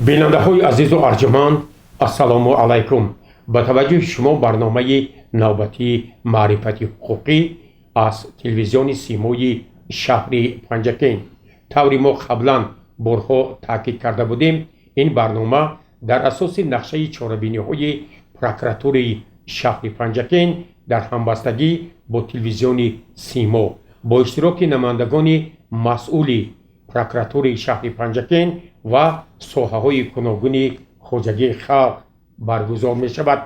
بیننده های عزیز و ارجمند السلام علیکم. با توجه شما برنامه نوبتی معرفت حقوقی از تلویزیون سیمای شهر پنجکین. طوری ما قبلا بارها تاکید کرده بودیم این برنامه در اساس نقشه چاره‌بینی های پروکراتوری شهر پنجکین در همبستگی با تلویزیون سیما با اشتراک نمایندگان مسئول پروکراتوری شهر پنجکین و ساحه‌های گوناگون خواجگی خلق برگزار می شود.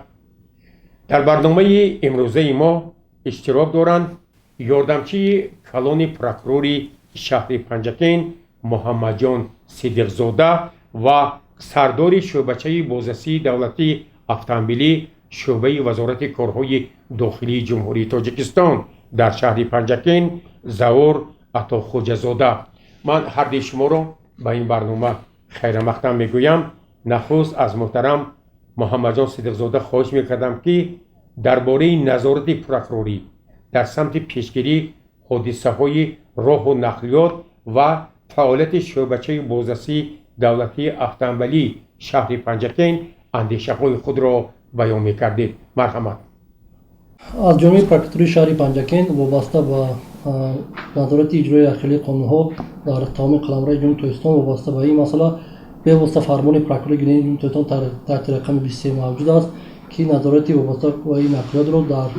در برنامه امروزه ما اشتراک دارند یاردمچی کلان پروکروری شهر پنجکین محمد جان صدیقزاده و سردار شعبچه بازرسی دولتی اتومبیلی شعبه وزارت کارهای داخلی جمهوری تاجیکستان در شهر پنجکین ظهور عطاخواجه‌زاده. من هر دو شما را به این برنامه خیر مقدم میگویم. نخست از محترم محمد جان صدیقزاده خواهش میکردم که درباره نظارت پروکروری در سمت پیشگیری حادثه های راه و نقلیات و فعالیت شعبچه بازرسی دولتی اتومبیلی شهر پنجکین اندیشه های خود را بیان میکردید. مرحمت. از جامعه پروکراتوری شهر پنجکین وابسته به نظارت اجرای اخیری قانون‌ها در تمام قلمرو جمهوری تاجیکستان وابسته به این مسئله به واسطه فرمان پروکرور گینه جمهوری تاجیکستان تحت رقم 23 موجود است که نظارت وابسته به این نقلیات را در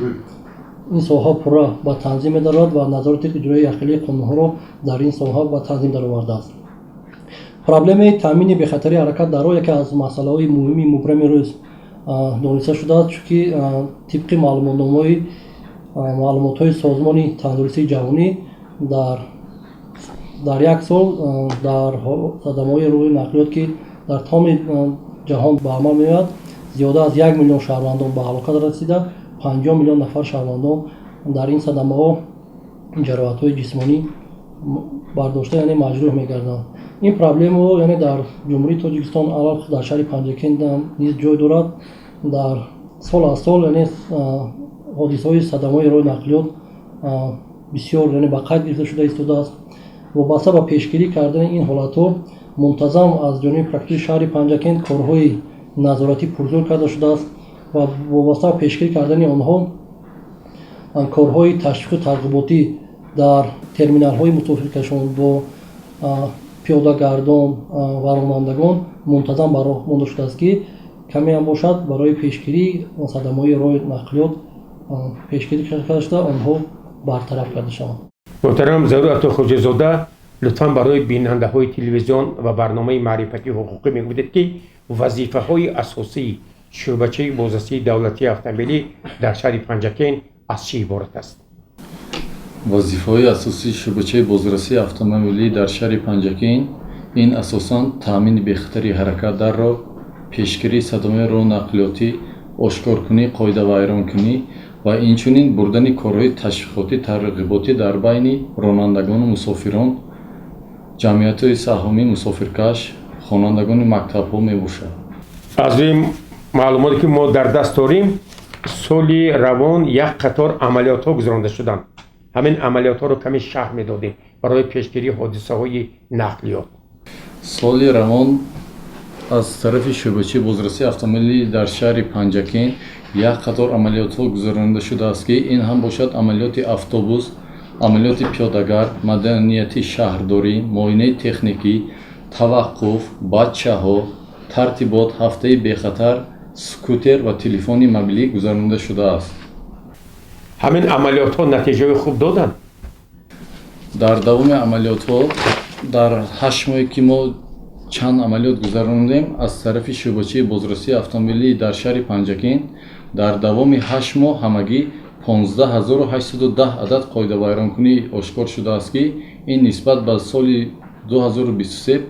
این ساحه پورا به تنظیم می‌دارد و نظارت اجرای اخیری قانون‌ها را در این ساحه به تنظیم درآورده است. پرابلم تامین بخطری حرکت در راه یکی از مسائل مهمی مبرم روز دانسته شده است، چون طبق معلومات‌های سازمان تندرستی جهانی در یک سال در صدمه‌های روی نقلیات که در تمام جهان به عمل می‌آید زیاده از 1 میلیون شهروندان به هلاکت رسیده، 50 میلیون نفر شهروندان در این صدمه‌ها جراحت‌های جسمانی برداشته یعنی مجروح می‌گردند. این پرابلم یعنی در جمهوری تاجیکستان علاوه در شهر پنجکین نیز جای دارد. در سال از سال یعنی حادثه‌های صدمه‌های راه نقلیات بسیار یعنی به قید گرفته شده ایستاده است. وابسته به پیشگیری کردن این حالت‌ها منتظم از جانب پروکراتوری شهر پنجکین کارهای نظارتی پرزور کرده شده است و وابسته به پیشگیری کردن آنها کارهای تشویق ترغیباتی در ترمینال‌های مسافرکشان با پیاده‌گردان و رانندگان منتظم بر راه مانده شده است که کمی هم باشد برای پیشگیری صدمه‌های راه نقلیات پیشگیری کرده شده آنها برطرف کرده شوند. محترم ظهور عطاخواجه‌زاده لطفاً برای بیننده های تلویزیون و برنامه معرفتی حقوقی میگویید که وظیفه های اساسی شعبچه بازرسی دولتی اتومبیلی در شهر پنجکین از چه عبارت است؟ وظیفه‌های اساسی شعبچه بازرسی اتومبیلی در شهر پنجکین این اساساً تامین بخطری حرکت در راه، پیشگیری صدمه راه نقلیاتی، اشکارکنی قاعده و ایرانکنی و اینچنین بردن کارهای تشویقاتی ترغیباتی در بین رانندگان و مسافران، جمعیت‌های سهامی مسافرکش، خوانندگان مکتب‌ها میباشد. از این معلوماتی که ما در دست داریم سالی روان یک قطار عملیات‌ها گذرانده شدند. همین عملیات‌ها رو کمی شرح می‌دادید برای پیشگیری حادثه‌های نقلیات. سالی روان از طرف شعبچه بازرسی اتومبیلی در شهر پنجکین یک قطار عملیات‌ها گذرانده شده است که این هم باشد عملیات اتوبوس، عملیات پیاده‌گرد، مدنیتی شهرداری، معاینه تکنیکی، توقف، بچه‌ها، ترتیبات، هفته بخطر، سکوتر و تلفن موبیلی گذرانده شده است. همین عملیات‌ها نتیجه خوب دادند. در دوام عملیات‌ها در 8 ماهی که ما چند عملیات گذراندیم از طرف شعبچه بازرسی اتومبیلی در شهر پنجکین در دوام 8 ماه همگی 15810 عدد قاعده و ایرانکنی آشکار شده است که این نسبت به سال 2023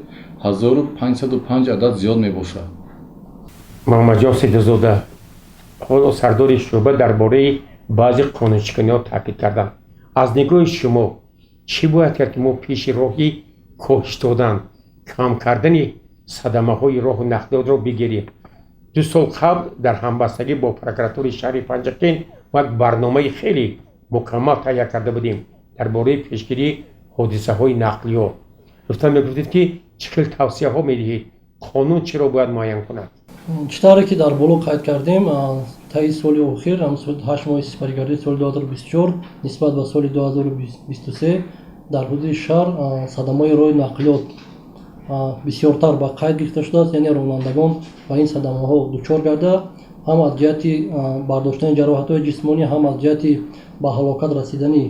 1505 عدد زیاد میباشد. محمد جان صدیقزاده حالا سردار شعبه درباره بعضی قانون‌شکنی‌ها تاکید کردند. از نگاه شما چی باید کرد که ما پیش راهی کاهش دادن کم کردن صدمه‌های راه و نقلیات را بگیریم؟ 2 سال قبل در همبستگی با پروکراتوری شهر پنجکین یک برنامه خیلی مکمل تهیه کرده بودیم درباره پیشگیری حادثه‌های نقلیات. لطفاً بگویید که چه توصیه‌ها می‌دهید قانون چی را باید معین کند؟ читаре ки дар боло қайд кардем, таи соли охир 8 моҳи сипаригардии соли 2024 нисбат ба соли 2023 дар ҳудуди шаҳр садамаҳои роҳи нақлиёт бисёртар ба қайд гирифта шудааст, яъне ронандагон ба ин садамаҳо дучор гарда ҳам аз ҷиҳати бардоштани ҷароҳатҳои ҷисмонӣ, ҳам аз ҷиҳати ба ҳалокат расидани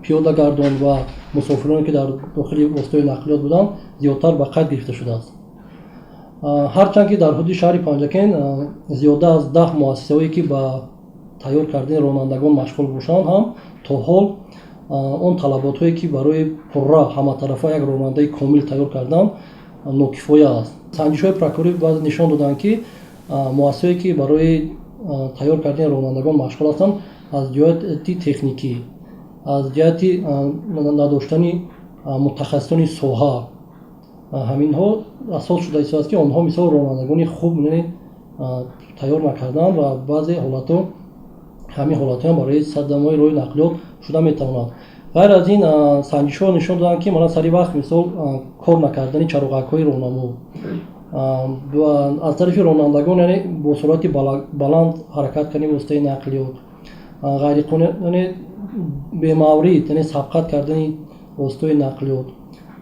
пиёдагардон ва мусофироне ки дар дохили воситаҳои нақлиёт буданд зиёдтар ба қайд гирифта шудааст. ҳарчанд ки дар ҳудуди шаҳри Панҷакен зиёда аз 10 муассисаҳое ки ба тайёр кардани ронандагон машғул бошанд, ҳам то ҳол он талаботҳое ки барои пурра ҳаматарафа як ронандаи комил тайёр кардан нокифоя аст. санҷишҳои прокурорӣ баъд нишон доданд ки муассисаҳое ки барои тайёр кардани ронандагон машғул ҳастанд, аз ҷиҳати техникӣ, аз ҷиҳати надоштани мутахассисони соҳа, ҳаминҳо асос шуда истодааст ки онҳо мисол ронандагони хуб тайёр накарданд ва баъзе ҳолатҳо ҳамин ҳолатҳоям барои садамаҳои роҳи нақлиёт шуда метавонад. ғайр аз ин санҷишҳо нишон доданд ки мана сари вақт мисол кор накардани чароғакҳои роҳнамо аз тарафи ронандагон, яъне бо суръати баланд ҳаракат кардани воситаи нақлиёт, ғайриқонунӣ бемаврид, яъне сабқат кардани воситаҳои нақлиёт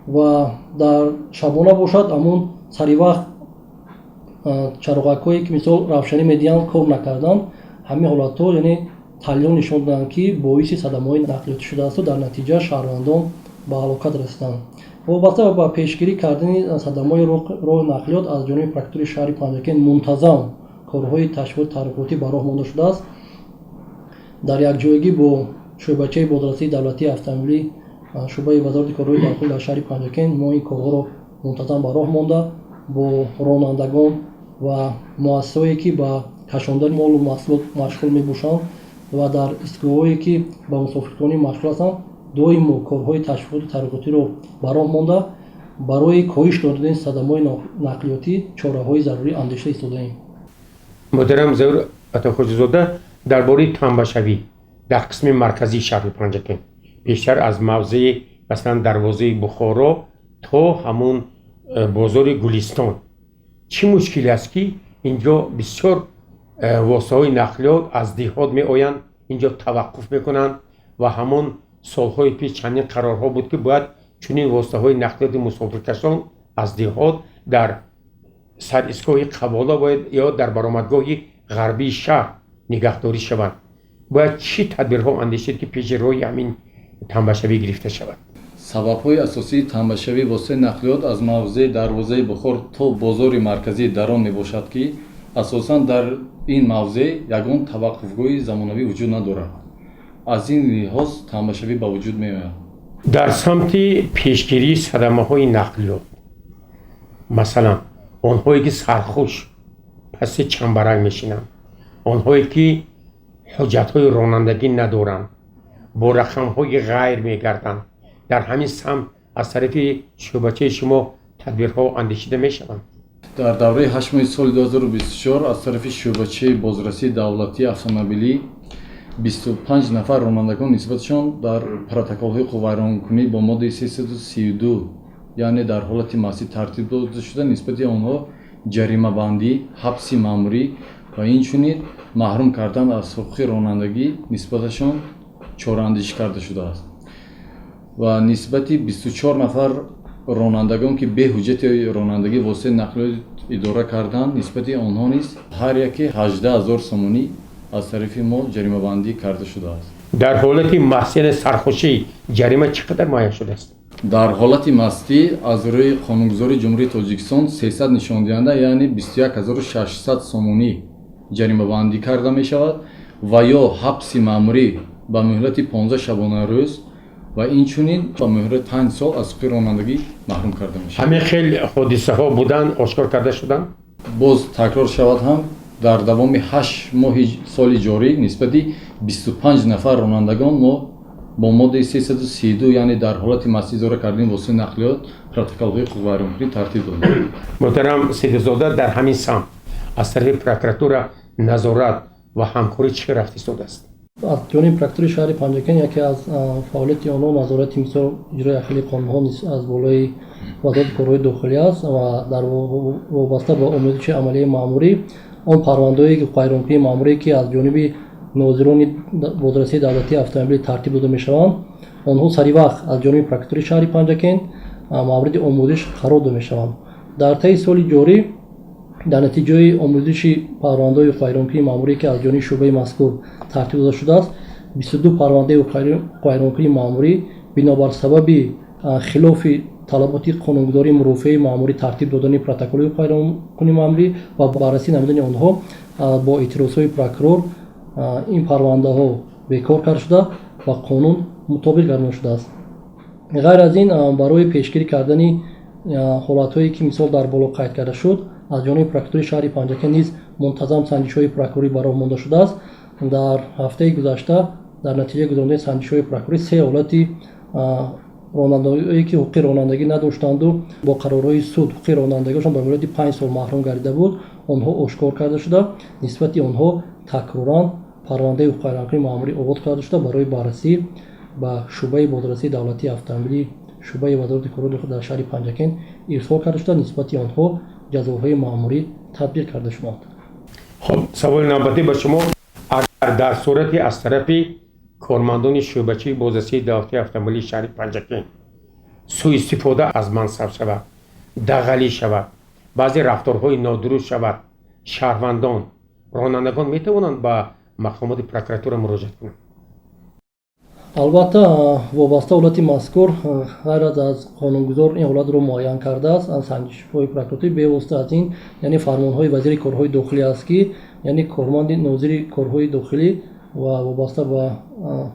ва дар шабона бошад амон сари вақт чароғакҳое ки мисол равшанӣ медиҳанд кор накарданд, ҳамин ҳолатҳо яъне таҳлилҳо нишон доданд ки боиси садамаҳои нақлиётӣ шудаасту дар натиҷа шаҳрвандон ба ҳалокат расиданд. вобаста ба пешгирӣ кардани садамаҳои роҳи нақлиёт аз ҷониби прокуратури шаҳри Панҷакен мунтазам корҳои ташвиқи тарғиботӣ ба роҳ монда шудааст. дар якҷоягӣ бо шӯъбачаи бозрасии давлатии автомобилӣ шӯъбаи вазорати корҳои дахил дар шаҳри Панҷакен мо ин корҳоро мунтазам ба роҳ монда бо ронандагон ва муассисаҳое ки ба кашондани молу маҳсулот машғул мебошанд ва дар истгоҳҳое ки ба мусофиркунӣ машғул ҳастанд, доимо корҳои ташвиқоту тарғиботиро ба роҳ монда барои коҳиш додани садамаҳои нақлиётӣ чораҳои зарурӣ андеша истодаем. муҳтарам заур атохоҷизода, дар бораи танбашавӣ дар қисми марказии шаҳри Панҷакен бештар аз мавзеи масалан дарвозаи Бухоро то ҳамун бозори Гулистон чӣ мушкиле аст ки инҷо бисёр воситаҳои нақлиёт аз диҳот меоянд, инҷо таваққуф мекунанд ва ҳамон солҳои пеш чандин қарорҳо буд ки бояд чунин воситаҳои нақлиёти мусофиркашон аз диҳот дар саристгоҳи қавола ё дар баромадгоҳи ғарбии шаҳр нигаҳдорӣ шаванд. бояд чӣ тадбирҳо андешид ки пеши роҳи ҳамин танбашавӣ гирифта шавад? сабабҳои асосии танбашавии воситаи нақлиёт аз мавзеи дарвозаи Бухор то бозори марказии Дарон мебошад ки асосан дар ин мавзеъ ягон таваққуфгоҳи замонавӣ вуҷуд надорад. аз ин лиҳоз танбашавӣ ба вуҷуд меояд. дар самти пешгирии садамаҳои нақлиёт масалан онҳое ки сархуш паси чамбарак мешинанд, онҳое ки ҳуҷҷатҳои ронандагӣ надоранд, бо рақамҳои ғайр мегарданд, дар ҳамин самт аз тарафи шӯъбачаи шумо тадбирҳо андешида мешаванд? дар давраи 8 моҳи соли 2024 аз тарафи шӯъбачаи бозрасии давлатии автомобилӣ 25 нафар ронандагон нисбатшон дар протоколҳои қуввайронкунӣ бо моддаи 332 яъне дар ҳолати маъсӣ тартиб дода шуда нисбати онҳо ҷаримабандӣ, ҳабси маъмурӣ ва инчунин маҳрум кардан аз ҳуқуқи ронандагӣ нисбаташон чораандешӣ карда шудааст. ва нисбати 24 нафар ронандагон ки бе ҳуҷҷати ронандагӣ воситаи нақлиёт идора карданд, нисбати онҳо низ ҳар яке 18 000 сомонӣ аз тарафи мо ҷаримабандӣ карда шудааст. дар ҳолати маҳсини сархушӣ ҷарима чӣ қадар муайян шудааст? дар ҳолати мастӣ аз рӯи қонунгузории ҷумҳурии Тоҷикистон 300 нишондиҳанда яъне 21 600 сомонӣ ҷаримабандӣ карда мешавад ва ё ҳабси маъмурӣ ба муҳлати 15 шабонарӯз ва инчунин ба муҳлати 5 сол аз ҳуқуқи ронандагӣ маҳрум карда мешавад. ҳамин хел ҳодисаҳо буданд ошкор карда шуданд? боз такрор шавад ҳам дар давоми 8 моҳи соли ҷорӣ нисбати 25 нафар ронандагон мо бо моддаи 332 яъне дар ҳолати мастӣ идора кардани воситаи нақлиёт протоколҳои қуввайронкунӣ тартиб додем. муҳтарам Сидиқзода, дар ҳамин самт аз тарафи прокуратура назорат ва ҳамкорӣ чӣ рафт истодааст? аз ҷониби прокурори шаҳри Панҷакен яке аз фаъолияти онҳо назорати мисол иҷрои ахлии қонунҳо аз болои вазорати корҳои дохилӣ аст ва дар вобаста ба омӯзиши амалияи маъмурӣ он парвандаҳои вайронкунии маъмурие ки аз ҷониби нозирони бозрасии давлатии автомобилӣ тартиб дода мешаванд онҳо саривақт аз ҷониби прокуратури шаҳри Панҷакен мавриди омӯзиш қарор дода мешаванд. дар таи соли ҷорӣ дар натиҷаи омӯзиши парвандаҳои вайронкунии маъмурие ки аз ҷониби шуъбаи мазкур тартиб дода шудааст 22 парвандаи вайронкунии маъмурӣ бинобар сабаби хилофи талаботи қонунгузории мурофиаи маъмурӣ тартиб додани протоколҳои вайронкунии маъмурӣ ва баррасӣ намудани онҳо бо эътирозҳои прокурор ин парвандаҳо бекор карда шуда ва қонун мутобиқ гардонида шудааст. ғайр аз ин барои пешгирӣ кардани ҳолатҳое ки мисол дар боло қайд карда шуд аз ҷониби прокуратури шаҳри Панҷакен низ мунтазам санҷишҳои прокурорӣ ба роҳ монда шудааст. дар ҳафтаи гузашта дар натиҷаи гузарондани санҷишҳои прокурорӣ 3 ҳолати ронандаое ки ҳуқуқи ронандагӣ надоштанду бо қарорҳои суд ҳуқуқи ронандагиашон ба муддати 5 сол маҳрум гардида буд онҳо ошкор карда шуда нисбати онҳо такроран парвандаи вайронкунии маъмурӣ оғоз карда шуда барои баррасӣ ба шуъбаи бозрасии давлатии автомобилӣ шуъбаи вазорати корҳои дохилӣ дар шаҳри Панҷакен ирсол карда шуда нисбати онҳо ҷазоҳои маъмурӣ татбиқ карда шуданд. خب سوال نوبتی به شما اگر در صورتی از طرف کارمندان شعبه‌چی بازرسی دولتی اتومبیل شهر پنجکین سوء استفاده از منصب شود، دغلی شود، بعضی رفتارهای نادرست شود، شهروندان رانندگان میتوانند به مقامات پروکراتور مراجعه کنند؟ албатта вобаста ҳолати мазкур ғайр аз қонунгузор ин ҳолатро муайян кардааст аз санҷишҳои прокуратурӣ бевосита аз ин яъне фармонҳои вазири корҳои дохилӣ аст ки яъне корманди нозири корҳои дохилӣ ва вобаста ба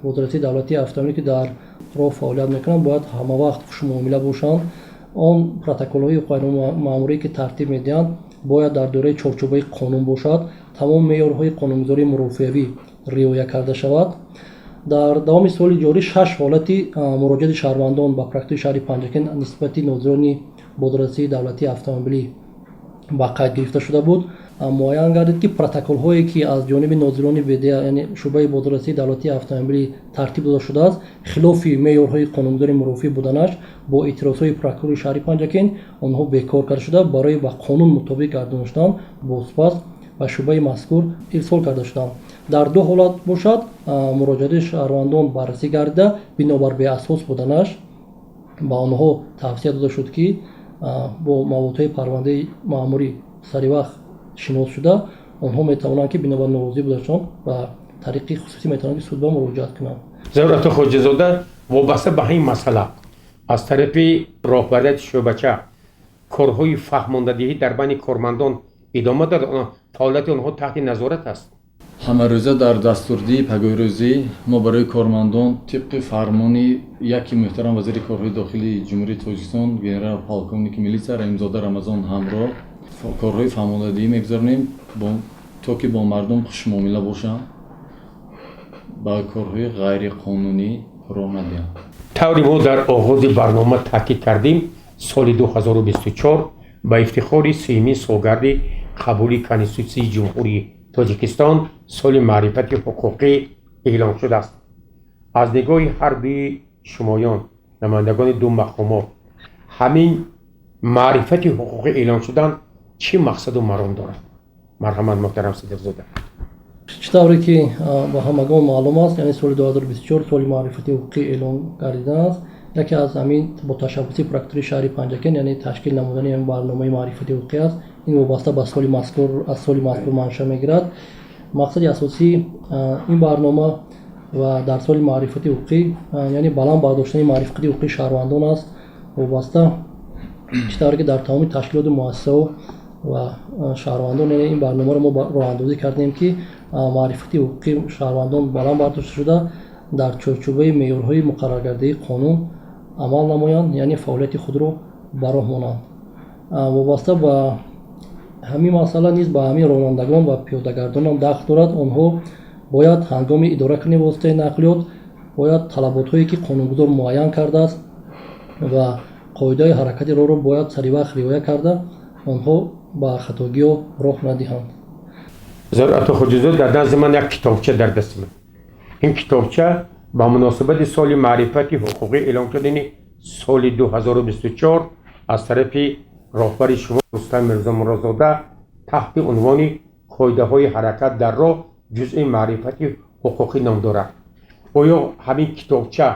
бозрасии давлатии автомобилӣ ки дар роҳ фаъолият мекунанд бояд ҳамавақт хушмуомила бошанд. он протоколҳои ғайримаъмурие ки тартиб медиҳанд бояд дар доираи чорчӯбаи қонун бошад, тамом меъёрҳои қонунгузории мурофиавӣ риоя карда шавад. дар давоми соли ҷорӣ 6 ҳолати муроҷиати шаҳрвандон ба прокуратури шаҳри Панҷакен нисбати нозирони бозрасии давлатии автомобилӣ ба қайд гирифта шуда буд. муайян гардид ки протоколҳое ки аз ҷониби нозирони бедия яъне шуъбаи бозрасии давлатии автомобилӣ тартиб дода шудааст хилофи меъёрҳои қонунгузори мурофиӣ буданаш бо эътирозҳои прокурори шаҳри Панҷакен онҳо бекор карда шуда барои ба қонун мутобиқ гардонишдан бозпас ба шуъбаи мазкур ирсол карда шуданд. дар ду ҳолат бошад муроҷиати шаҳрвандон баррасӣ гардида бинобар беасос буданаш ба онҳо тавсия дода шуд ки бо маводҳои парвандаи маъмурӣ саривақт шинос шуда онҳо метавонанд ки бинобар новозӣ будашон ба тариқи хусусӣ метавонанд ки судба муроҷиат кунанд. ضرورت خوجزاده وابسته به این مسئله از طرف راهبریت شعبه‌چه کارهای فهماندهی در بین کارمندان ادامه دارد، فعالیت آنها تحت نظارت است. ҳамарӯза дар дастурдии пагоҳирӯзӣ мо барои кормандон тибқи фармони яки муҳтарам вазири корҳои дохилии ҷумҳурии Тоҷикистон генерал полковники милитсия Раимзода Рамазон ҳамроҳ корҳои фаҳмондадӣ мегузаронем то ки бо мардум хушмуомила бошанд ба корҳои ғайриқонунӣ роҳ надиҳанд. طوری ما در آغاز برنامه تاکید کردیم سال 2024 با افتخار سیمین سالگرد قبول کنستیتوسیون جمهوری تاجیکستان سال معرفت حقوقی اعلام شده است. از نگاه هر دوی شمایان نمایندگان دو مقامات همین معرفت حقوقی اعلام شدن چه مقصد و مرام دارد؟ مرحمت محترم صدیقزاده. чӣ тавре ки ба ҳамагон маълум аст яъне соли 2024 соли маърифати ҳуқуқӣ эълон гардидааст. яке аз ҳамин бо ташаббуси прокуратури шаҳри Панҷакен яъне ташкил намудани барномаи маърифати ҳуқуқӣ аст. ин вобаста ба соли мазкур аз соли мазкур маншаъ мегирад. мақсади асосии ин барнома ва дар соли маърифати ҳуқуқӣ яъне баланд бардоштани маърифати ҳуқуқии шаҳрвандон аст. вобаста чӣ тавре ки дар тамоми ташкилоти муассисаҳо ва шаҳрвандон яъне ин барномаро мо роҳандозӣ кардем ки маърифати ҳуқуқии шаҳрвандон баланд бардошта шуда дар чорчӯбаи меъёрҳои муқарраргардии қонун амал намоянд яъне фаъолияти худро ба роҳ монанд. вобаста ба ҳамин масъала низ ба ҳамин ронандагон ва пиёдагардон ҳам дахл дорад. онҳо бояд ҳангоми идора кардани воситаи нақлиёт бояд талаботҳое ки қонунгузор муайян кардааст ва қоидаи ҳаракати роҳро бояд саривақт риоя карда онҳо ба хатогиҳо роҳ надиҳанд. ضرورت خوجزاده در دست من یک کتابچه در دست من این کتابچه با مناسبت سال معرفت حقوقی اعلام شدن سال 2024 از طرف راهبر شما رستم میرزا مرادزاده تحت عنوان قاعده های حرکت در راه جزء معرفت حقوقی نام دارد. آیا همین کتابچه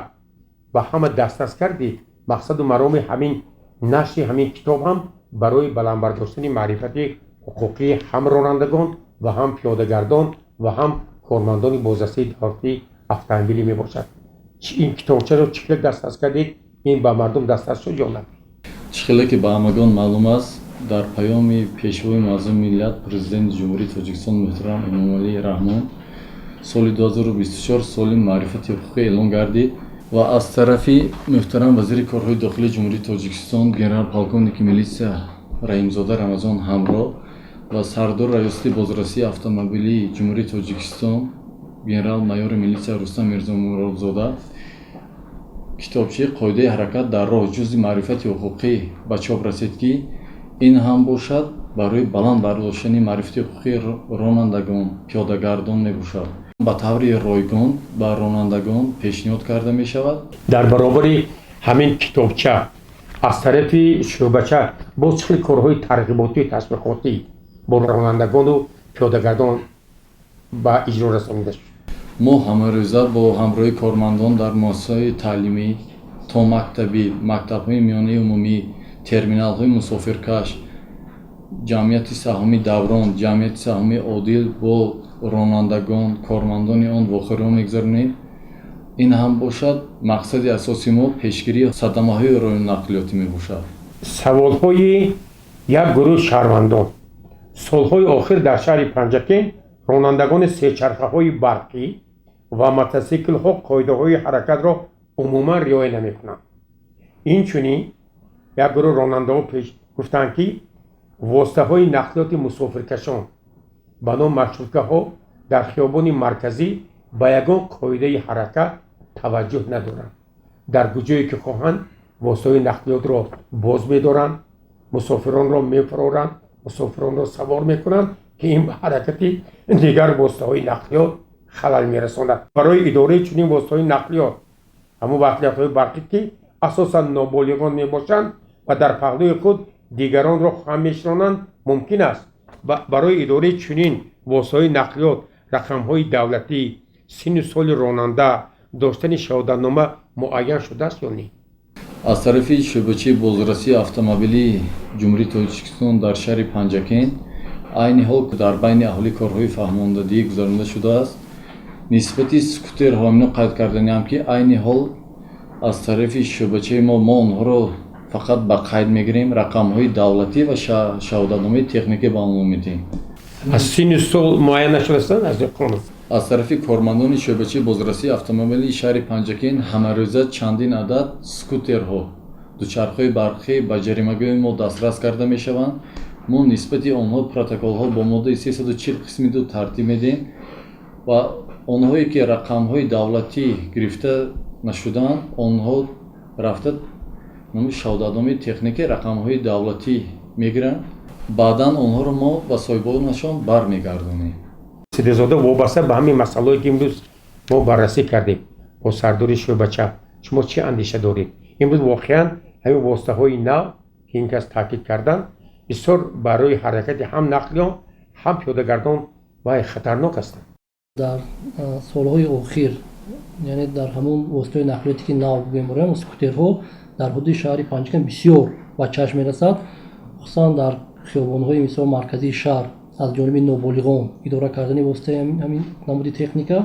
و همه دست کردی مقصد و مرام همین نشر همین کتاب هم برای بلند برداشتن معرفت حقوقی هم رانندگان و هم پیاده‌گردان و هم کارمندان بازرسی دولتی автомобили می باشد. این کتابچه رو چه دست کردید؟ این به مردم دست شد یا نه؟ چخیله که به همگان معلوم است در پیام پیشوای معظم ملت پرزیدنت جمهوری تاجیکستان محترم امامعلی رحمان سال 2024 سال معرفت حقوقی اعلان گردید و از طرف محترم وزیر کارهای داخلی جمهوری تاجیکستان گنرال پالکونیک میلیسیا رحیمزاده рамазон ҳамроҳ و سردار ریاستی بازرسی автомобили جمهوری تاجیکستان گنرال майори милисия рустам мирзо муrodзода китобчаи қоидаи ҳаракат дар роҳ ҷузъи маърифати ҳуқуқӣ ба чоп расид ки ин ҳам бошад барои баланд бардоштани маърифати ҳуқуқи ронандагон пиёдагардон мебошад. ба таври ройгон ба ронандагон пешниҳод карда мешавад. дар баробари ҳамин китобча аз тарафи шӯъбача боз чӣ хел корҳои тарғиботию ташвиқотӣ бо ронандагону пиёдагардон ба иҷро расонида шуд? мо ҳамарӯза бо ҳамроҳи кормандон дар муассисаҳои таълимӣ то мактабӣ, мактабҳои миёнаи умумӣ, терминалҳои мусофиркаш, ҷамъияти саҳмии даврон, ҷамъияти саҳмии одил бо ронандагон, кормандони он вохӯриҳо мегузаронем. ин ҳам бошад мақсади асосии мо пешгирии садамаҳои роҳнақлиётӣ мебошад. саволҳои як гурӯҳи шаҳрвандон. солҳои охир дар шаҳри панҷакент ронандагони сечархаҳои барқӣ ва мотосиклҳо қоидаҳои ҳаракатро умуман риоя намекунанд. инчунин як гурӯҳ ронандаҳо пеш гуфтанд ки воситаҳои нақлиёти мусофиркашон ба ном маршруткаҳо дар хиёбони марказӣ ба ягон қоидаи ҳаракат таваҷҷӯҳ надоранд. дар куҷое ки хоҳанд воситаҳои нақлиётро боз медоранд, мусофиронро мефуроранд, мусофиронро савор мекунанд ки ин ба ҳаракати дигар воситаҳои нақлиёт халал мерасонад. барои идораи чунин воситаҳои нақлиёт ҳамон ваҳлиятҳои барқӣ ки асосан ноболиғон мебошанд ва дар паҳлӯи худ дигаронро хам мешинонанд мумкин аст барои идораи чунин воситаҳои нақлиёт рақамҳои давлатӣ синну соли ронанда доштани шаҳодатнома муайян шудааст ё не? аз тарафи шӯъбачаи бозрасии автомобили ҷумҳурии тоҷикистон дар шаҳри панҷакент айни ҳол дар байни аҳолӣ корҳои фаҳмондадӣ гузаронида шудааст. нисбати скутерҳо ино қайд карданиам ки айни ҳол аз тарафи шӯъбачаи мо онҳоро фақат ба қайд мегирем, рақамҳои давлатӣ ва шаҳодатномаи техникӣ ба онҳо медиҳем. аз синну сол муайян нашудастанд аз қонун? аз тарафи кормандони шӯъбачаи бозрасии автомобили шаҳри панҷакент ҳамарӯза чандин адад скутерҳо, дучархҳои барқӣ ба ҷаримагоҳи мо дастрас карда мешаванд. мо нисбати онҳо протоколҳо бо моддаи 340 қисми 2 тартиб медиҳем ва онҳое ки рақамҳои давлатӣ гирифта нашудаанд онҳо рафта шаҳодатномаи техникӣ рақамҳои давлатӣ мегиранд. баъдан онҳоро мо ба соҳибонашон бармегардонем. сидезода вобаста ба ҳамин масъалаҳое ки имрӯз мо баррасӣ кардем бо сардори шӯъбача шумо чӣ андеша доред? имрӯз воқеан ҳамин воситаҳои нав ки ин кас таъкид карданд бисёр барои ҳаракати ҳам нақлиён ҳам пиёдагардон вай хатарнок ҳастанд. дар солҳои охир яъне дар ҳамон воситаҳои нақлиёте ки нав меморем скутерҳо дар ҳудуди шаҳри панҷакент бисёр ба чашм мерасад, хусусан дар хиёбонҳои мисол марказии шаҳр аз ҷониби ноболиғон идора кардани воситаи ҳамин намуди техника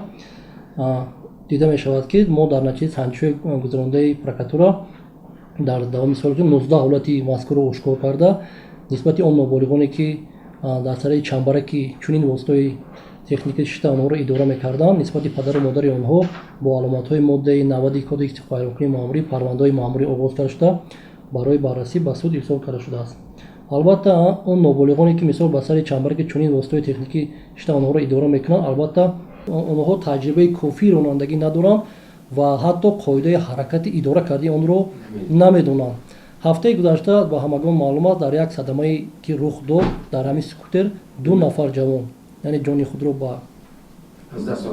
дида мешавад ки мо дар натиҷаи санҷишҳои гузаронидаи прокуратура дар давоми соли 19 ҳолати мазкурро ошкор карда нисбати он ноболиғоне ки дар сараи чамбараки чунин воситаҳои техникаи шита онҳоро идора мекарданд нисбати падару модари онҳо бо аломатҳои моддаи 90 кодекси қонунии маъмурӣ парвандаҳои маъмурӣ оғоз карда шуда барои баррасӣ ба суд ирсол карда шудааст. албатта он ноболиғоне ки мисол ба сари чамбараки чунин воситаҳои техникӣ шита онҳоро идора мекунанд албатта онҳо таҷрибаи кофии ронандагӣ надоранд ва ҳатто қоидаи ҳаракати идора кардаи онро намедонанд. ҳафтаи гузашта ба ҳамагон маълум аст дар як садамае ки рух дод дар ҳамин скутер 2 нафар ҷавон яъне ҷони худро ба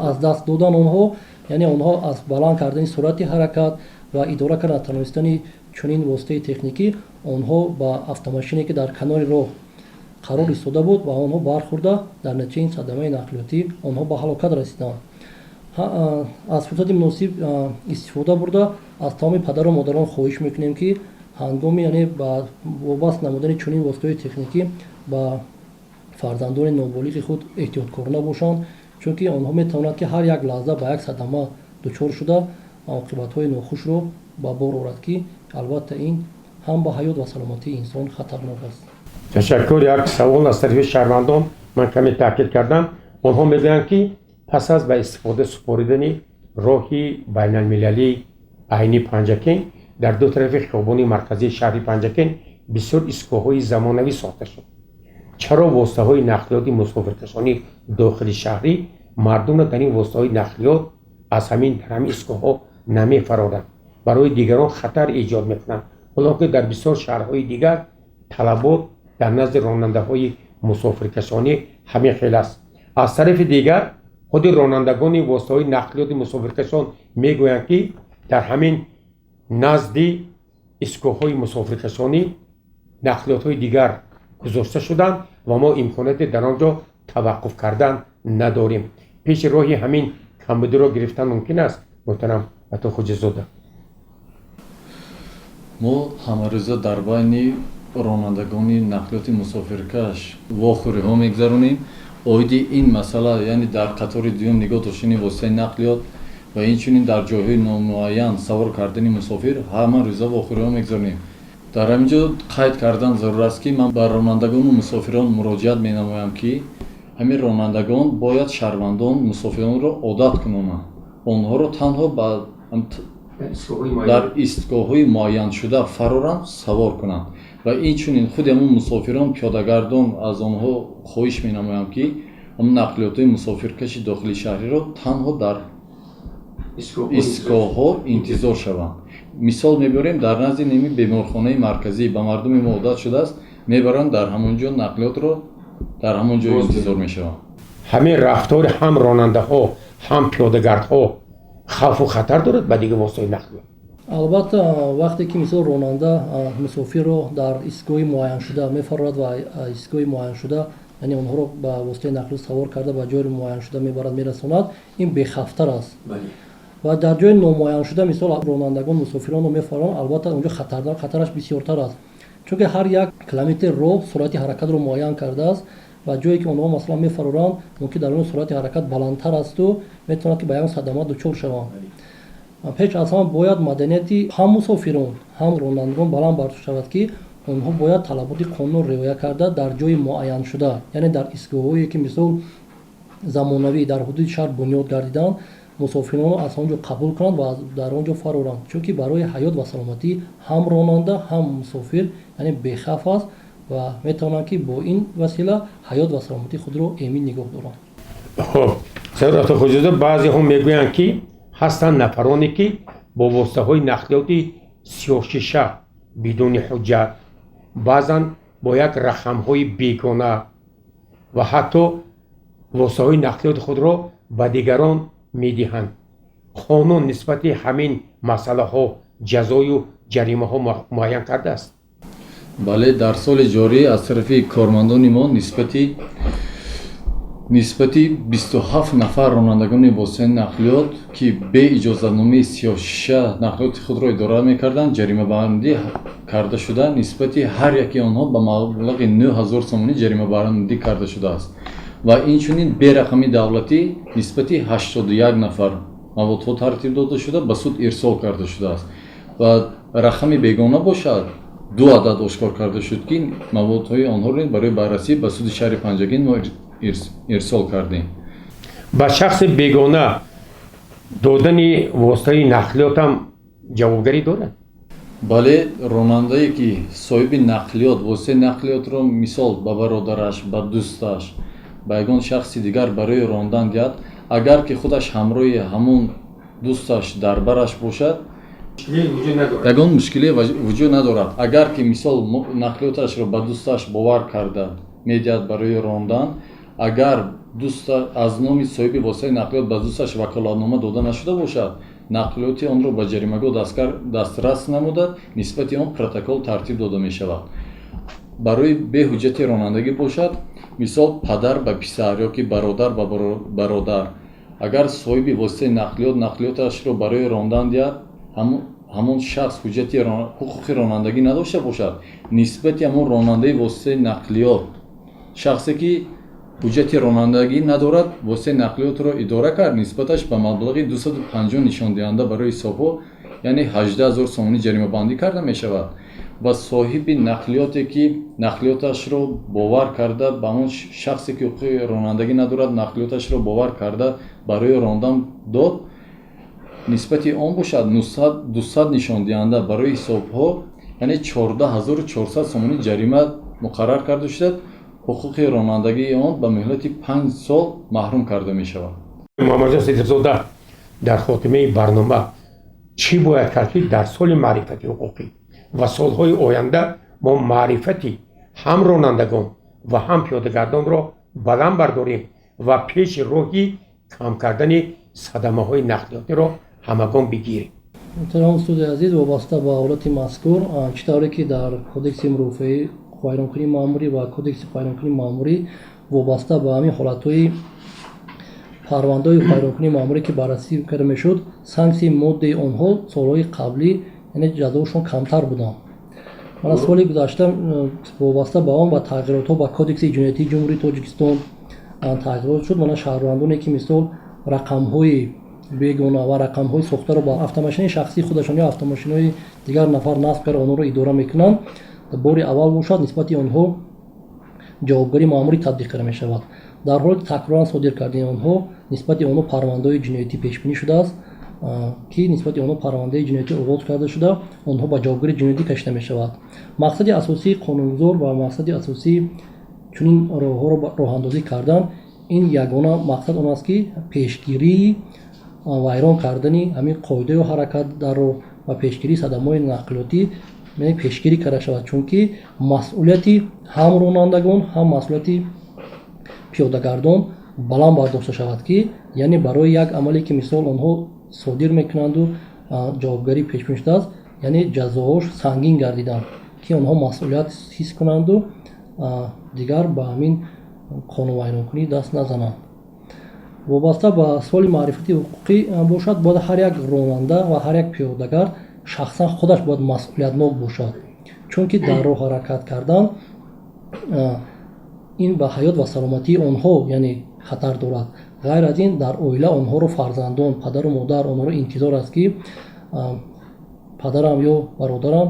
аз даст додан онҳо, яъне онҳо аз баланд кардани суръати ҳаракат ва идора кардан танҳистани чунин воситаи техникӣ онҳо ба автомошине ки дар канори роҳ қарор истода буд ба онҳо бархӯрда дар натиҷаи ин садамаи нақлиётӣ онҳо ба ҳалокат расиданд. аз фурсати муносиб истифода бурда аз тамоми падару модарон хоҳиш мекунем ки ҳангоми яъне ба вобаст намудани чунин воситаҳои техникӣ ба фарзандони ноболиғи худ эҳтиёткорона бошанд, чунки онҳо метавонанд ки ҳар як лаҳза ба як садама дучор шуда оқибатҳои нохушро ба бор орад ки албатта ин ҳам ба ҳаёт ва саломатии инсон хатарнок аст. ташаккур. як савол аз тарафи шаҳрвандон ман каме таъкид кардам. онҳо мегӯянд ки пас аз ба истифода супоридани роҳи байналмилалии айни Панҷакин дар ду тарафи хиёбони марказии шаҳри Панҷакин бисёр истгоҳҳои замонавӣ сохта шуд. чаро воситаҳои нақлиёти мусофиркашонӣ дохили шаҳрӣ мардумро дар ин воситаҳои нақлиёт аз ҳамин дар ҳамин истгоҳҳо намефароранд, барои дигарон хатар эҷод мекунанд, ҳоло ки дар бисёр шаҳрҳои дигар талабот дар назди ронандаҳои мусофиркашонӣ ҳамин хел аст. аз тарафи дигар худи ронандагони воситаҳои нақлиёти мусофиркашон мегӯянд ки дар ҳамин назди истгоҳҳои мусофиркашонӣ нақлиётҳои дигар гузошта шуданд ва мо имконяте дар он ҷо таваққуф кардан надорем. пеши роҳи ҳамин камбудиро гирифтан мумкин аст. муҳтарам ато хоҷизода, мо ҳамарӯза дар байни ронандагони нақлиёти мусофиркаш вохӯриҳо мегзаронем. оиди ин масъала, яъне дар қатори дуюм нигоҳ доштани воситаи нақлиёт ва инчунин дар ҷойҳои номуайян савор кардани мусофир ҳама рӯза вохӯриҳо мегзаронем. дар ҳамин ҷо қайд кардан зарур аст ки ман ба ронандагону мусофирон муроҷиат менамоям ки ҳамин ронандагон бояд шаҳрвандон мусофиронро одат кунонанд, онҳоро танҳо дар истгоҳҳои муайяншуда фароранд савор кунанд ва инчунин худи ҳамон мусофирон пиёдагардон аз онҳо хоҳиш менамоям ки ҳамон нақлиётҳои мусофиркаши дохили шаҳриро танҳо дар истгоҳҳо интизор шаванд. мисол мебарем, дар назди неми беморхонаи марказӣ ба мардуми мо одат шудааст, мебаранд дар ҳамон ҷо нақлиётро дар ҳамон ҷо интизор мешаванд. ҳамин рафтори ҳам ронандаҳо ҳам пиёдагардҳо хавфу хатар дорад ба дигар воситаҳои нақлиёт? албатта вақте ки мисол ронанда мусофирро дар истгоҳи муайяншуда мефарорад ва истгоҳи муайяншуда яъне онҳоро ба воситаи нақлиёт савор карда ба ҷойи муайяншуда мебарад мерасонад, ин бехавфтар аст. ва дар ҷойи номуайяншуда мисол ронандагон мусофиронро мефароранд, албатта онҷо хатараш бисёртар аст, чунки ҳар як километри роҳ суръати ҳаракатро муайян кардааст ва ҷое ки онҳо масалан мефароранд мумкин дар он суръати ҳаракат баландтар асту метавонад ки ба як садама дучор шаванд. пеш аз ҳама бояд маданияти ҳам мусофирон ҳам ронандагон баланд бардошт шавад ки онҳо бояд талаботи қонунро риоя карда дар ҷойи муайяншуда, яъне дар истгоҳҳое ки мисол замонавӣ дар ҳудуди шаҳр бунёд гардиданд, мусофиронро аз он ҷо қабул кунанд ва дар он ҷо фароранд, чунки барои ҳаёт ва саломатии ҳам ронанда ҳам мусофир яъне бехавф аст ва метавонанд ки бо ин васила ҳаёт ва саломатии худро эмин нигоҳ доранд. хуб, садорату хуҷизода, баъзеҳо мегӯянд ки ҳастанд нафароне ки бо воситаҳои нақлиёти сиёҳшиша бидуни ҳуҷҷат, баъзан бо як рақамҳои бегона ва ҳатто воситаҳои нақлиёти худро ба дигарон медиҳанд. қонун нисбати ҳамин масъалаҳо ҷазою ҷаримаҳо муайян кардааст? бале, дар соли ҷорӣ аз тарафи кормандони мо нисбати 27 нафар ронандагони воситаи нақлиёт ки бе иҷозатномаи сиёҳшиша нақлиёти худро идора мекарданд ҷаримабандӣ карда шуда, нисбати ҳар яки онҳо ба маблағи 9000 сомонӣ ҷаримабандӣ карда шудааст ва инчунин берақами давлатӣ нисбати 81 нафар маводҳо тартиб дода шуда ба суд ирсол карда шудааст ва рақами бегона бошад 2 адад ошкор карда шуд ки маводҳои онҳоро барои баррасӣ ба суди шаҳри Панҷакин мо ирсол кардем. ба шахси бегона додани воситаи нақлиёт ҳам ҷавобгарӣ дорад? бале, ронандае ки соҳиби нақлиёт воситаи нақлиётро мисол ба бародараш, ба дӯсташ, ба ягон шахси дигар барои рондан диҳад, агар ки худаш ҳамроҳи ҳамон дӯсташ дар бараш бошад, ягон мушкиле вуҷуд надорад. агар ки мисол нақлиёташро ба дӯсташ бовар карда медиҳад барои рондан, агар аз номи соҳиби воситаи нақлиёт ба дӯсташ ваколатнома дода нашуда бошад, нақлиёти онро ба ҷаримагоҳ дастрас намуда нисбати он протокол тартиб дода мешавад. барои беҳуҷҷати ронандагӣ бошад, мисол падар ба писар ёки бародар ба бародар, агар соҳиби воситаи нақлиёт нақлиёташро барои рондан диҳад, ҳамон шахс ҳуқуқи ронандагӣ надошта бошад, нисбати ҳамон ронандаи воситаи нақлиёт, шахсе ки ҳуҷҷати ронандагӣ надорад, воситаи нақлиётро идора кард, нисбаташ ба маблағи 250 нишондиҳанда барои ҳисобҳо, яъне 18 000 сомонӣ ҷаримабандӣ карда мешавад. ва соҳиби нақлиёте ки нақлиёташро бовар карда ба он шахсе ки ҳуқуқи ронандагӣ надорад, нақлиёташро бовар карда барои рондан дод, нисбати он бошад 200 нишондиҳанда барои ҳисобҳо, яъне 14400 сомонӣ ҷарима муқаррар карда шудад, ҳуқуқи ронандагии он ба муҳлати 5 сол маҳрум карда мешавад. муҳаммадҷон сидиқзода, дар хотимаи барнома чӣ бояд кард ки дар соли маърифати ҳуқуқӣ ва солҳои оянда мо маърифати ҳам ронандагон ва ҳам пиёдагардонро баланд бардорем ва пеши роҳи кам кардани садамаҳои нақлиётиро ҳамагон бигирем. муҳтарам студияи азиз, вобаста ба ҳолати мазкур, чӣ тавре ки дар кодекси мурофиаи вайронкунии маъмурӣ ва кодекси вайронкунии маъмурӣ вобаста ба ҳамин ҳолатҳои парвандаҳои вайронкунии маъмурӣ ки баррасӣ карда мешуд, санксияи моддаи онҳо солҳои қаблӣ, яъне ҷазоашон камтар буданд. мана соли гузашта вобаста ба он ва тағйиротҳо ба кодекси ҷиноятии ҷумҳурии Тоҷикистон тағйирот шуд. мана шаҳрвандоне ки мисол рақамҳои бегона ва рақамҳои сохтаро ба автомошини шахсии худашон ё автомошинҳои дигар нафар насб карда онҳоро идора мекунанд, бори аввал бошад нисбати онҳо ҷавобгарии маъмурӣ татбиқ карда мешавад. дар ҳоле ки такроран содир кардани онҳо, нисбати онҳо парвандаҳои ҷиноятӣ пешбинӣ шудааст, ки нисбати онҳо парвандаи ҷиноятӣ оғоз карда шуда, онҳо ба ҷавобгарии ҷиноятӣ кашида мешавад. мақсади асосии қонунгузор ва мақсади асосии чунин роҳҳоро роҳандозӣ кардан, ин ягона мақсад он аст ки пешгирии вайрон кардани ҳамин қоидаи ҳаракат дар роҳ ва пешгирии садамаҳои нақлиётӣ пешгирӣ карда шавад, чунки масъулияти ҳам ронандагон ҳам масъулияти пиёдагардон баланд бардошта шавад, ки яъне барои як амале ки мисол онҳо содир мекунанду ҷавобгарӣ пешбинӣ шудааст, яъне ҷазоҳош сангин гардиданд, ки онҳо масъулият ҳис кунанду дигар ба ҳамин қонунвайронкунӣ даст назананд. вобаста ба соли маърифати ҳуқуқӣ бошад, бояд ҳар як ронанда ва ҳар як пиёдагард шахсан худаш бояд масъулиятнок бошад, чунки дар роҳ ҳаракат кардан ин ба ҳаёт ва саломатии онҳо яъне хатар дорад. ғайр аз ин дар оила онҳоро фарзандон, падару модар онҳоро интизор аст ки падарам ё бародарам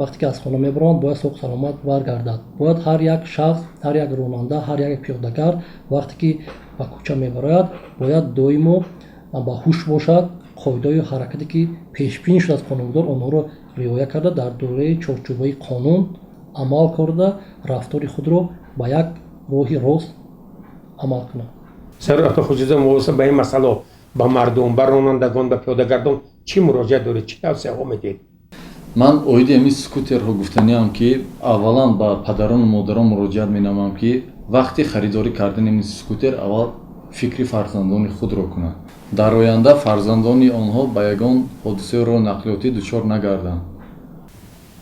вақте ки аз хона мебаранд бояд соҳ саломат баргардад. бояд ҳар як шахс, ҳар як ронанда, ҳар як пиёдагард вақте ки ба кӯча мебарояд, бояд доимо ба ҳуш бошад, қоидаҳои ҳаракате ки пешбинӣ шуда аз қонунгузор онҳоро риоя карда, дар доираи чорчӯбаи қонун амал карда, рафтори худро ба як роҳи рост амал кунад. сарват хуҷиза мувосиб ба ин масъала ба мардум, ба ронандагон, ба пиёдагардон чӣ муроҷиат доред, чӣ тавсияҳо медиҳед? ман оиди ҳамин скутерҳо гуфтаниам ки аввалан ба падарону модарон муроҷиат менамоям ки вақти харидорӣ кардани ҳамин скутер аввал фикри фарзандони худро кунанд. дар оянда фарзандони онҳо ба ягон ҳодисаи роҳи нақлиётӣ дучор нагарданд.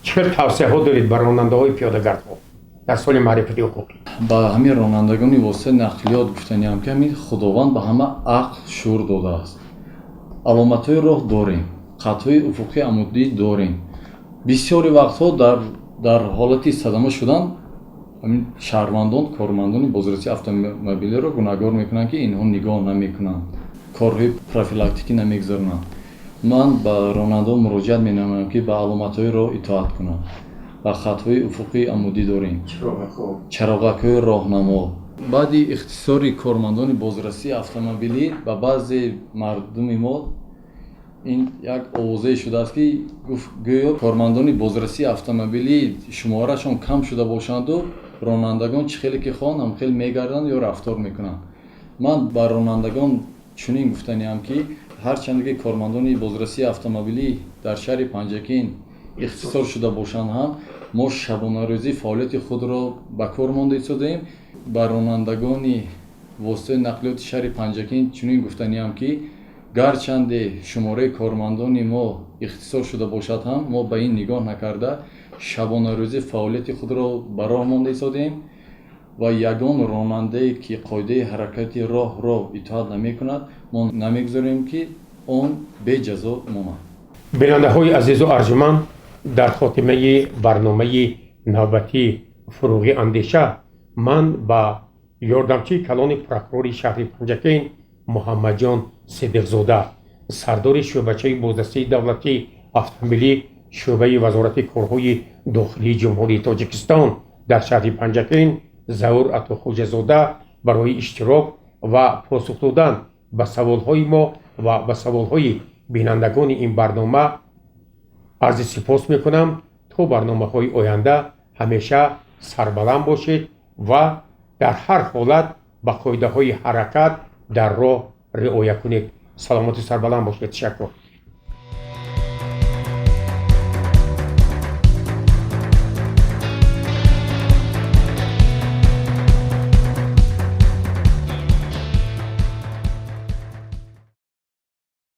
чӣ хел тавсияҳо доред ба ронандаҳои пиёдагардҳо дар соли маърифати ҳуқуқӣ? ба ҳамин ронандагони воситаи нақлиёт гуфтаниам ки ҳамин худованд ба ҳама ақл шуъур додааст. аломатҳои роҳ дорем, қатъҳои уфуқи амудӣ дорем. бисёри вақтҳо дар ҳолати садама шудан ҳамин шаҳрвандон, кормандони бозрасии автомобилиро гунаҳгор мекунанд ки инҳо нигоҳ намекунанд, корҳои профилактикӣ намегузаронанд. ман ба ронандаҳо муроҷиат менамоям ки ба аломатҳои роҳ итоат кунанд. ба хатҳои уфуқи амудӣ дорем, чароғакҳои роҳнамо. баъди ихтисори кормандони бозрасии автомобилӣ ба баъзе мардуми мо ин як овозае шудааст ки гӯё кормандони бозрасии автомобилӣ шуморашон кам шуда бошанду ронандагон чӣ хеле ки хоҳанд ҳам хел мегарданд ё рафтор мекунанд. ман ба ронандагон чунин гуфтаниам ки ҳарчанде ки кормандони бозрасии автомобилӣ дар шаҳри Панҷакин ихтисор шуда бошанд ҳам мо шабонарӯзӣ фаъолияти худро ба кор монда истодаем. ба ронандагони воситаи нақлиёти шаҳри Панҷакин чунин гуфтаниям ки гарчанде шумораи кормандони мо ихтисор шуда бошад ҳам мо ба ин нигоҳ накарда шабонарӯзӣ фаъолияти худро ба роҳ монда истодем ва ягон ронандае ки қоидаи ҳаракати роҳро итоат намекунад мо намегузорем ки он беҷазо монад. бинандаҳои азизу арҷуманд, дар хотимаи барномаи навбатии фурӯғи андеша ман ба ёрдамчии калони прокурори шаҳри Панҷакин Муҳаммадҷон Сидиқзода, сардори шӯъбачаи боздастии давлатии автомобилӣ шӯъбаи вазорати корҳои дохилии ҷумҳурии Тоҷикистон дар шаҳри Панҷакин Заур Атохоҷазода барои иштирок ва посух додан ба саволҳои мо ва ба саволҳои бинандагони ин барнома арзи сипос мекунам. то барномаҳои оянда ҳамеша сарбаланд бошед ва дар ҳар ҳолат ба қоидаҳои ҳаракат дар роҳ риоя кунед. саломати сарбаланд бошед. ташаккур.